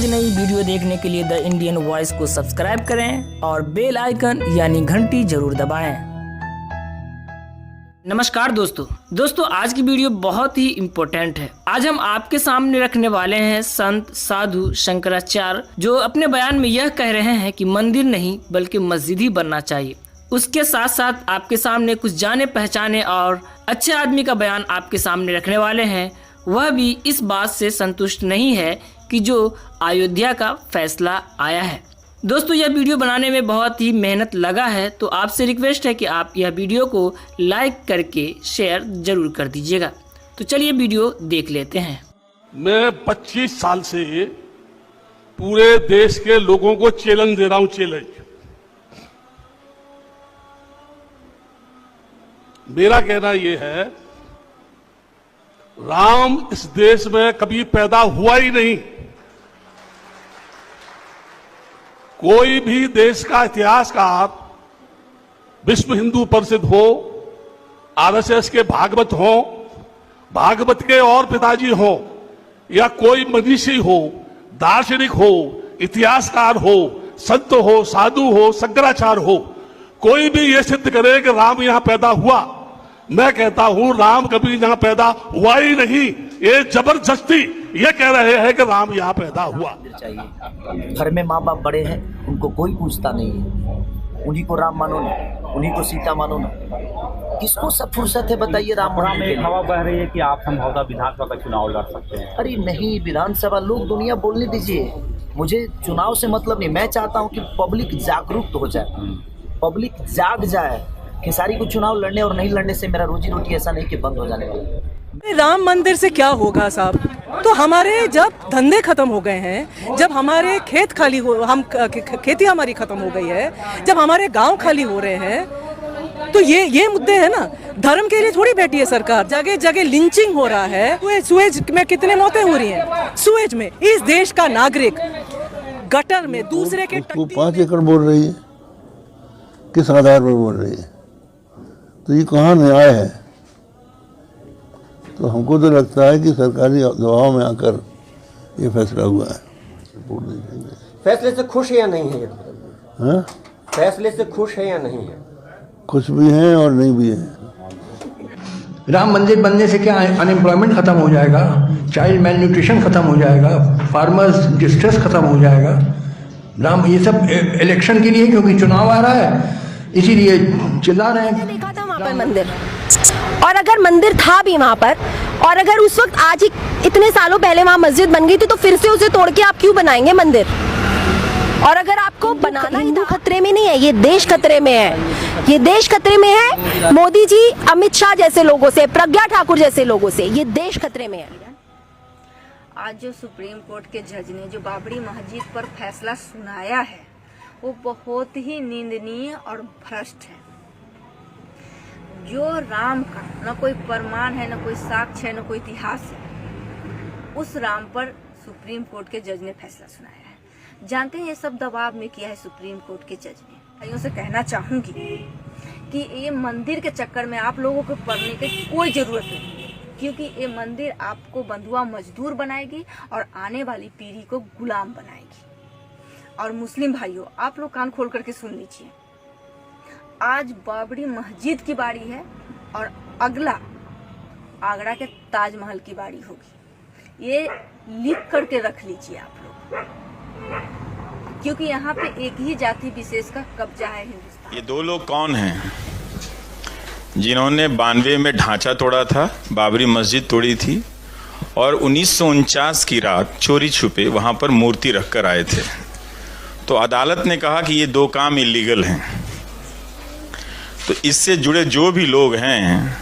रोज नई वीडियो देखने के लिए द इंडियन वॉइस को सब्सक्राइब करें और बेल आइकन यानी घंटी जरूर दबाएं। नमस्कार दोस्तों आज की वीडियो बहुत ही इम्पोर्टेंट है। आज हम आपके सामने रखने वाले हैं संत साधु शंकराचार्य, जो अपने बयान में यह कह रहे हैं कि मंदिर नहीं बल्कि मस्जिद ही बनना चाहिए। उसके साथ साथ आपके सामने कुछ जाने पहचाने और अच्छे आदमी का बयान आपके सामने रखने वाले हैं। वह भी इस बात से संतुष्ट नहीं है कि जो अयोध्या का फैसला आया है। दोस्तों यह वीडियो बनाने में बहुत ही मेहनत लगा है, तो आपसे रिक्वेस्ट है कि आप यह वीडियो को लाइक करके शेयर जरूर कर दीजिएगा। तो चलिए वीडियो देख लेते हैं। मैं 25 साल से पूरे देश के लोगों को चैलेंज दे रहा हूं। चैलेंज मेरा कहना यह है, राम इस देश में कभी पैदा हुआ ही नहीं। कोई भी देश का इतिहासकार, विश्व हिंदू परिषद हो, आरएसएस के भागवत हो, भागवत के और पिताजी हो, या कोई मनीषी हो, दार्शनिक हो, इतिहासकार हो, संत हो, साधु हो, शंकराचार्य हो, कोई भी ये सिद्ध करे कि राम यहां पैदा हुआ, मैं कहता हूं राम कभी यहां पैदा हुआ ही नहीं। ये जबरदस्ती ये कह रहे हैं कि राम यहां पैदा हुआ। चाहिए घर में माँ बाप बड़े हैं, उनको कोई पूछता नहीं है। उन्हीं को राम मानो ना, उन्हीं को सीता मानो ना। किसको सब फुर्सत है बताइए राम में एक हवा बह रही है कि आप संभवतः विधानसभा का चुनाव लड़ सकते हैं। अरे नहीं, विधानसभा लोग दुनिया बोलने दीजिए, मुझे चुनाव से मतलब नहीं। मैं चाहता हूँ कि पब्लिक जागरूक हो जाए, पब्लिक जाग जाए। खेसारी को चुनाव लड़ने और नहीं लड़ने से मेरा रोजी रोटी ऐसा नहीं कि बंद हो जाने वाला। राम मंदिर से क्या होगा साहब? तो हमारे जब धंधे खत्म हो गए हैं, जब हमारे खेत खाली हो, खेती हमारी खत्म हो गई है, जब हमारे गांव खाली हो रहे हैं, तो ये मुद्दे हैं ना। धर्म के लिए थोड़ी बैठी है सरकार। जगह जगह लिंचिंग हो रहा है। सुएज में कितने मौतें हो रही हैं? सुएज में इस देश का नागरिक गटर में दूसरे के 5 एकड़ बोल रही है, किस आधार पर बोल रही है? तो ये कहाँ न्याय है? तो हमको तो लगता है कि सरकारी दबाव में आकर ये फैसला हुआ है। फैसले से खुश है या नहीं है? हाँ? फैसले से खुश है या नहीं है? खुश भी हैं और नहीं भी हैं। राम मंदिर बनने से क्या अनएम्प्लॉयमेंट खत्म हो जाएगा, चाइल्ड मेल न्यूट्रिशन खत्म हो जाएगा, फार्मर्स डिस्ट्रेस खत्म हो जाएगा। राम ये सब इलेक्शन के लिए, क्योंकि चुनाव आ रहा है इसीलिए चिल्ला रहे हैं। देखा था वहाँ पर मंदिर, और अगर मंदिर था भी वहाँ पर, और अगर उस वक्त आज ही इतने सालों पहले वहाँ मस्जिद बन गई थी, तो फिर से उसे तोड़ के आप क्यों बनाएंगे मंदिर? और अगर आपको बनाना, हिंदू खतरे में नहीं है, ये देश खतरे में है। ये देश खतरे में है मोदी जी, अमित शाह जैसे लोगों से, प्रज्ञा ठाकुर जैसे लोगों से। ये देश खतरे में है। आज जो सुप्रीम कोर्ट के जज ने जो बाबरी मस्जिद पर फैसला सुनाया है, वो बहुत ही निंदनीय और भ्रष्ट है। जो राम का न कोई प्रमाण है, न कोई साक्ष्य है, न कोई इतिहास है, उस राम पर सुप्रीम कोर्ट के जज ने फैसला सुनाया है। जानते हैं ये सब दबाव में किया है सुप्रीम कोर्ट के जज ने। भाइयों से कहना चाहूंगी कि ये मंदिर के चक्कर में आप लोगों को पड़ने की कोई जरूरत नहीं, क्योंकि ये मंदिर आपको बंधुआ मजदूर बनाएगी और आने वाली पीढ़ी को गुलाम बनाएगी। और मुस्लिम भाइयों, आप लोग कान खोल करके सुन लीजिए, आज बाबरी मस्जिद की बारी है और अगला आगरा के ताजमहल की बारी होगी। ये लिख करके रख लीजिए आप लोग, क्योंकि यहाँ पे एक ही जाति विशेष का कब्जा है हिंदुस्तान। ये 2 लोग कौन हैं जिन्होंने 92 में ढांचा तोड़ा था, बाबरी मस्जिद तोड़ी थी, और 1949 की रात चोरी छुपे वहां पर मूर्ति रखकर आए थे। तो अदालत ने कहा कि ये 2 काम इलीगल हैं। तो इससे जुड़े जो भी लोग हैं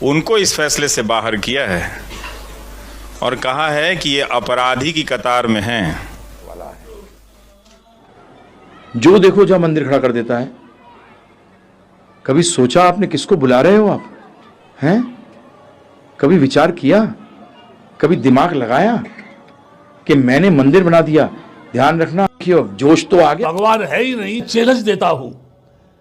उनको इस फैसले से बाहर किया है और कहा है कि ये अपराधी की कतार में हैं। जो देखो जहां मंदिर खड़ा कर देता है। कभी सोचा आपने किसको बुला रहे हो आप? हैं? कभी विचार किया, कभी दिमाग लगाया कि मैंने मंदिर बना दिया? ध्यान रखना कि जोश तो आ गया। भगवान है ही नहीं। चैलेंज देता हूं,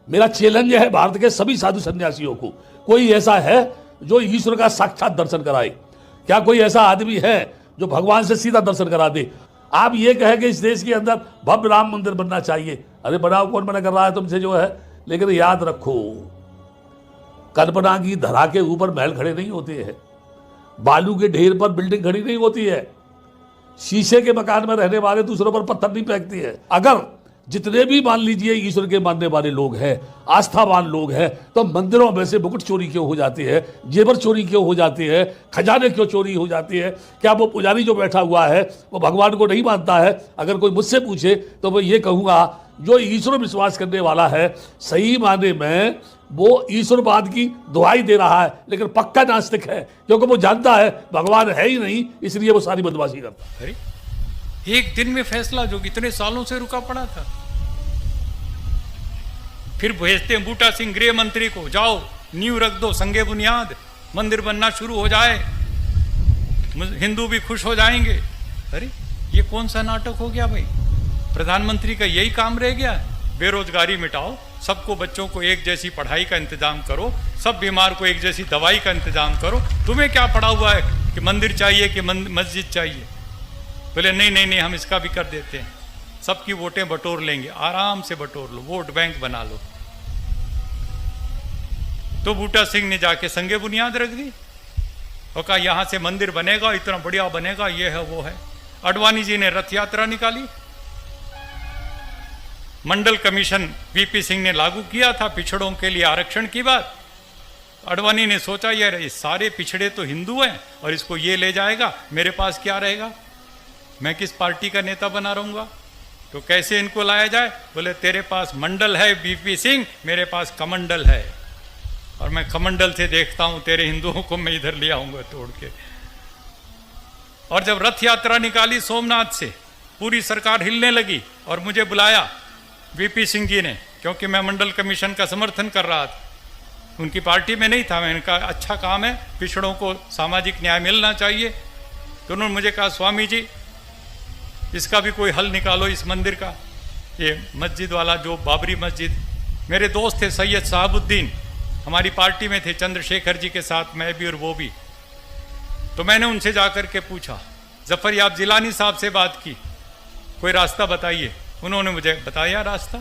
मेरा चैलेंज है भारत के सभी साधु सन्यासियों को, कोई ऐसा है जो ईश्वर का साक्षात दर्शन कराए? क्या कोई ऐसा आदमी है जो भगवान से सीधा दर्शन करा दे? आप ये कहें कि इस देश के अंदर भव्य राम मंदिर बनना चाहिए, अरे बनाओ, कौन मना कर रहा है तुमसे जो है। लेकिन याद रखो, कल्पना की धरा के ऊपर महल खड़े नहीं होते हैं, बालू के ढेर पर बिल्डिंग खड़ी नहीं होती है, शीशे के मकान में रहने वाले दूसरों पर पत्थर नहीं फेंकते हैं। अगर जितने भी मान लीजिए ईश्वर के मानने वाले लोग हैं, आस्थावान लोग हैं, तो मंदिरों में से मुकुट चोरी क्यों हो जाते हैं, जेवर चोरी क्यों हो जाते हैं, खजाने क्यों चोरी हो जाते हैं? क्या वो पुजारी जो बैठा हुआ है वो भगवान को नहीं मानता है? अगर कोई मुझसे पूछे तो मैं ये कहूँगा, जो ईश्वर विश्वास करने वाला है सही माने में वो ईश्वरवाद की दुहाई दे रहा है, लेकिन पक्का नास्तिक है, क्योंकि वो जानता है भगवान है ही नहीं, इसलिए वो सारी बदमाशी करता है। एक दिन में फैसला जो इतने सालों से रुका पड़ा था, फिर भेजते हैं बूटा सिंह गृह मंत्री को, जाओ नींव रख दो, संगे बुनियाद, मंदिर बनना शुरू हो जाए, हिंदू भी खुश हो जाएंगे। अरे ये कौन सा नाटक हो गया भाई? प्रधानमंत्री का यही काम रह गया? बेरोजगारी मिटाओ, सबको बच्चों को एक जैसी पढ़ाई का इंतजाम करो, सब बीमार को एक जैसी दवाई का इंतजाम करो। तुम्हें क्या पड़ा हुआ है कि मंदिर चाहिए कि मस्जिद चाहिए? बोले नहीं नहीं नहीं, हम इसका भी कर देते हैं, सबकी वोटें बटोर लेंगे, आराम से बटोर लो, वोट बैंक बना लो। तो बूटा सिंह ने जाके संगे बुनियाद रख दी और कहा यहां से मंदिर बनेगा, इतना बढ़िया बनेगा, ये है वो है। अडवाणी जी ने रथ यात्रा निकाली, मंडल कमीशन वीपी सिंह ने लागू किया था पिछड़ों के लिए आरक्षण की बात। अडवाणी ने सोचा यार ये सारे पिछड़े तो हिंदू हैं और इसको ये ले जाएगा, मेरे पास क्या रहेगा, मैं किस पार्टी का नेता बना रहूंगा, तो कैसे इनको लाया जाए? बोले तेरे पास मंडल है वीपी सिंह, मेरे पास कमंडल है, और मैं कमंडल से देखता हूं तेरे हिंदुओं को मैं इधर ले आऊंगा तोड़ के। और जब रथ यात्रा निकाली सोमनाथ से, पूरी सरकार हिलने लगी और मुझे बुलाया वीपी सिंह जी ने, क्योंकि मैं मंडल कमीशन का समर्थन कर रहा था, उनकी पार्टी में नहीं था। मैंने कहा अच्छा काम है, पिछड़ों को सामाजिक न्याय मिलना चाहिए। तो उन्होंने मुझे कहा स्वामी जी इसका भी कोई हल निकालो, इस मंदिर का, ये मस्जिद वाला जो बाबरी मस्जिद। मेरे दोस्त थे सैयद साहबुद्दीन, हमारी पार्टी में थे, चंद्रशेखर जी के साथ मैं भी और वो भी। तो मैंने उनसे जाकर के पूछा, जफर याब जिलानी साहब से बात की, कोई रास्ता बताइए। उन्होंने मुझे बताया रास्ता,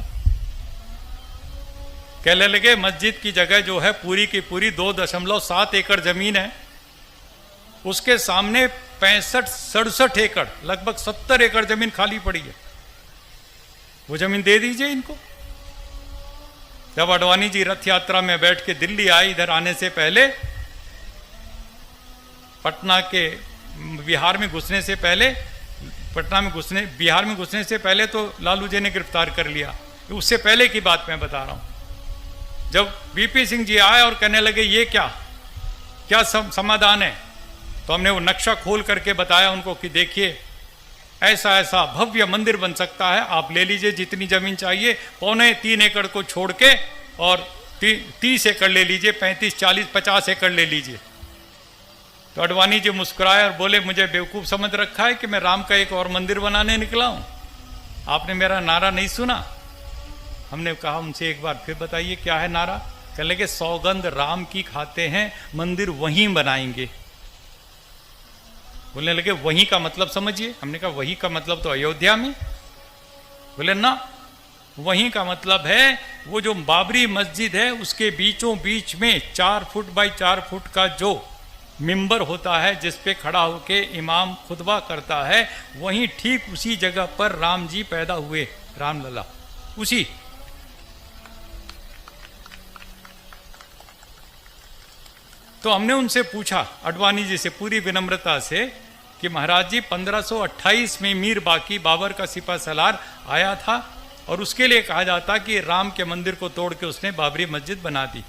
कहने लगे मस्जिद की जगह जो है पूरी की पूरी 2.7 एकड़ जमीन है, उसके सामने 65-67 एकड़, लगभग 70 एकड़ जमीन खाली पड़ी है, वो जमीन दे दीजिए इनको। जब अडवाणी जी रथ यात्रा में बैठ के दिल्ली आए, इधर आने से पहले पटना के बिहार में घुसने से पहले, बिहार में घुसने से पहले तो लालू जी ने गिरफ्तार कर लिया, उससे पहले की बात मैं बता रहा हूं। जब वीपी सिंह जी आए और कहने लगे ये क्या समाधान है, तो हमने वो नक्शा खोल करके बताया उनको कि देखिए ऐसा ऐसा भव्य मंदिर बन सकता है, आप ले लीजिए जितनी जमीन चाहिए, 3.25 एकड़ को छोड़ के, और 30 एकड़ ले लीजिए, 35, 40, 50 एकड़ ले लीजिए। तो अडवाणी जी मुस्कुराए और बोले मुझे बेवकूफ़ समझ रखा है कि मैं राम का एक और मंदिर बनाने निकला हूं, आपने मेरा नारा नहीं सुना? हमने कहा उनसे एक बार फिर बताइए क्या है नारा? कह लगे सौगंध राम की खाते हैं, मंदिर वहीं बनाएंगे। बोलने लगे वहीं का मतलब समझिए। हमने कहा वहीं का मतलब तो अयोध्या में। बोले ना, वहीं का मतलब है वो जो बाबरी मस्जिद है उसके बीचों बीच में 4 फुट बाई 4 फुट का जो मिंबर होता है जिस पे खड़ा होके इमाम खुतबा करता है, वहीं ठीक उसी जगह पर राम जी पैदा हुए, रामलला उसी। तो हमने उनसे पूछा अडवाणी जी से पूरी विनम्रता से कि महाराज जी 1528 में मीर बाकी बाबर का सिपह सलार आया था और उसके लिए कहा जाता कि राम के मंदिर को तोड़ के उसने बाबरी मस्जिद बना दी।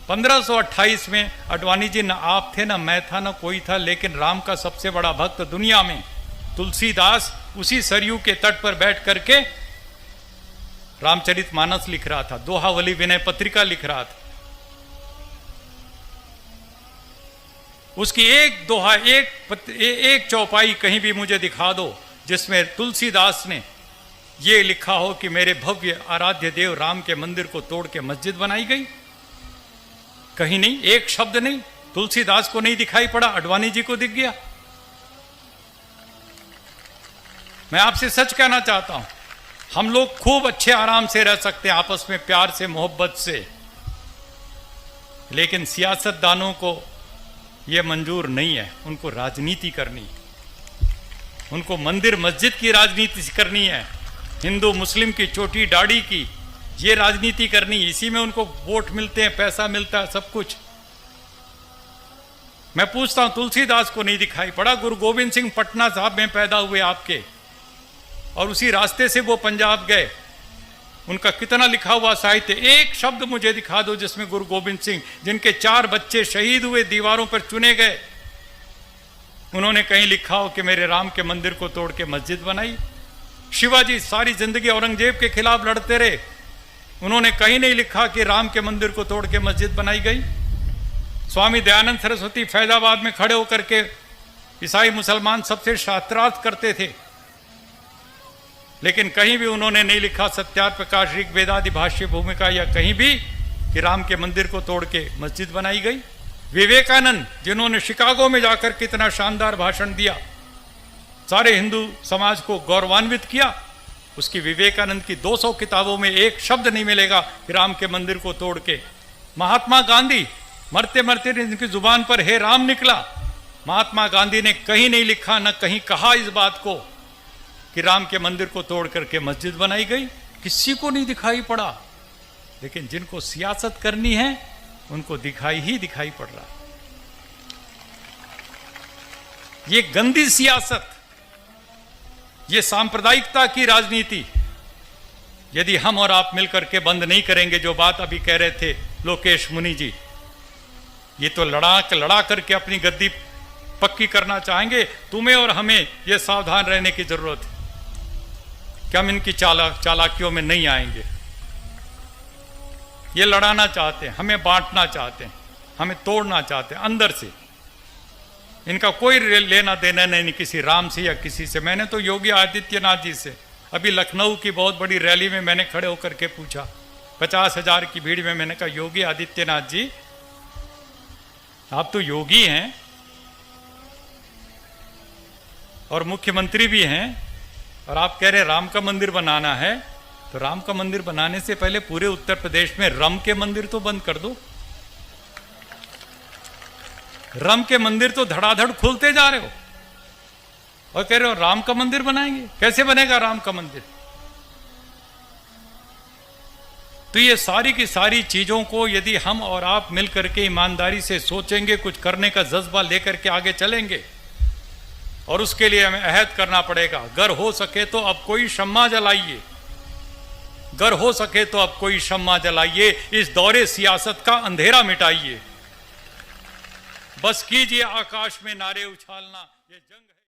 1528 में अडवाणी जी, न आप थे न मैं था न कोई था, लेकिन राम का सबसे बड़ा भक्त दुनिया में तुलसीदास उसी सरयू के तट पर बैठ करके रामचरितमानस लिख रहा था, दोहावली विनय पत्रिका लिख रहा था। उसकी एक दोहा, एक चौपाई कहीं भी मुझे दिखा दो जिसमें तुलसीदास ने ये लिखा हो कि मेरे भव्य आराध्य देव राम के मंदिर को तोड़ के मस्जिद बनाई गई। कहीं नहीं, एक शब्द नहीं। तुलसीदास को नहीं दिखाई पड़ा, अडवाणी जी को दिख गया। मैं आपसे सच कहना चाहता हूं, हम लोग खूब अच्छे आराम से रह सकते हैं आपस में, प्यार से, मोहब्बत से, लेकिन सियासतदानों को यह मंजूर नहीं है। उनको राजनीति करनी, उनको मंदिर मस्जिद की राजनीति करनी है, हिंदू मुस्लिम की चोटी दाढ़ी की ये राजनीति करनी, इसी में उनको वोट मिलते हैं, पैसा मिलता है, सब कुछ। मैं पूछता हूं, तुलसीदास को नहीं दिखाई पड़ा? गुरु गोविंद सिंह पटना साहब में पैदा हुए आपके, और उसी रास्ते से वो पंजाब गए। उनका कितना लिखा हुआ साहित्य, एक शब्द मुझे दिखा दो जिसमें गुरु गोविंद सिंह, जिनके 4 बच्चे शहीद हुए, दीवारों पर चुने गए, उन्होंने कहीं लिखा हो कि मेरे राम के मंदिर को तोड़ के मस्जिद बनाई? शिवाजी सारी जिंदगी औरंगजेब के खिलाफ लड़ते रहे, उन्होंने कहीं नहीं लिखा कि राम के मंदिर को तोड़ के मस्जिद बनाई गई। स्वामी दयानंद सरस्वती फैजाबाद में खड़े होकर के ईसाई मुसलमान सबसे शास्त्रार्थ करते थे, लेकिन कहीं भी उन्होंने नहीं लिखा सत्यार प्रकाश ऋग वेदादि भाष्य भूमिका या कहीं भी कि राम के मंदिर को तोड़ के मस्जिद बनाई गई। विवेकानंद, जिन्होंने शिकागो में जाकर कितना शानदार भाषण दिया, सारे हिंदू समाज को गौरवान्वित किया, उसकी विवेकानंद की 200 किताबों में एक शब्द नहीं मिलेगा कि राम के मंदिर को तोड़ के। महात्मा गांधी, मरते मरते इनकी जुबान पर हे राम निकला, महात्मा गांधी ने कहीं नहीं लिखा, न कहीं कहा इस बात को कि राम के मंदिर को तोड़ करके मस्जिद बनाई गई, किसी को नहीं दिखाई पड़ा। लेकिन जिनको सियासत करनी है उनको दिखाई ही दिखाई पड़ रहा। ये गंदी सियासत, ये सांप्रदायिकता की राजनीति यदि हम और आप मिलकर के बंद नहीं करेंगे, जो बात अभी कह रहे थे लोकेश मुनि जी, ये तो लड़ा करके अपनी गद्दी पक्की करना चाहेंगे। तुम्हें और हमें ये सावधान रहने की जरूरत है कि हम इनकी चालाकियों में नहीं आएंगे। ये लड़ाना चाहते हैं, हमें बांटना चाहते हैं, हमें तोड़ना चाहते हैं अंदर से। इनका कोई लेना देना नहीं किसी राम से या किसी से। मैंने तो योगी आदित्यनाथ जी से अभी लखनऊ की बहुत बड़ी रैली में मैंने खड़े होकर के पूछा, 50,000 की भीड़ में, मैंने कहा योगी आदित्यनाथ जी, आप तो योगी हैं और मुख्यमंत्री भी हैं, और आप कह रहे राम का मंदिर बनाना है, तो राम का मंदिर बनाने से पहले पूरे उत्तर प्रदेश में रम के मंदिर तो बंद कर दो। रम के मंदिर तो धड़ाधड़ खुलते जा रहे हो और कह रहे हो राम का मंदिर बनाएंगे। कैसे बनेगा राम का मंदिर? तो ये सारी की सारी चीजों को यदि हम और आप मिलकर के ईमानदारी से सोचेंगे, कुछ करने का जज्बा लेकर के आगे चलेंगे, और उसके लिए हमें अहद करना पड़ेगा। अगर हो सके तो अब कोई शम्मा जलाइए, अगर हो सके तो अब कोई शम्मा जलाइए, इस दौरे सियासत का अंधेरा मिटाइए। बस कीजिए आकाश में नारे उछालना, ये जंग है।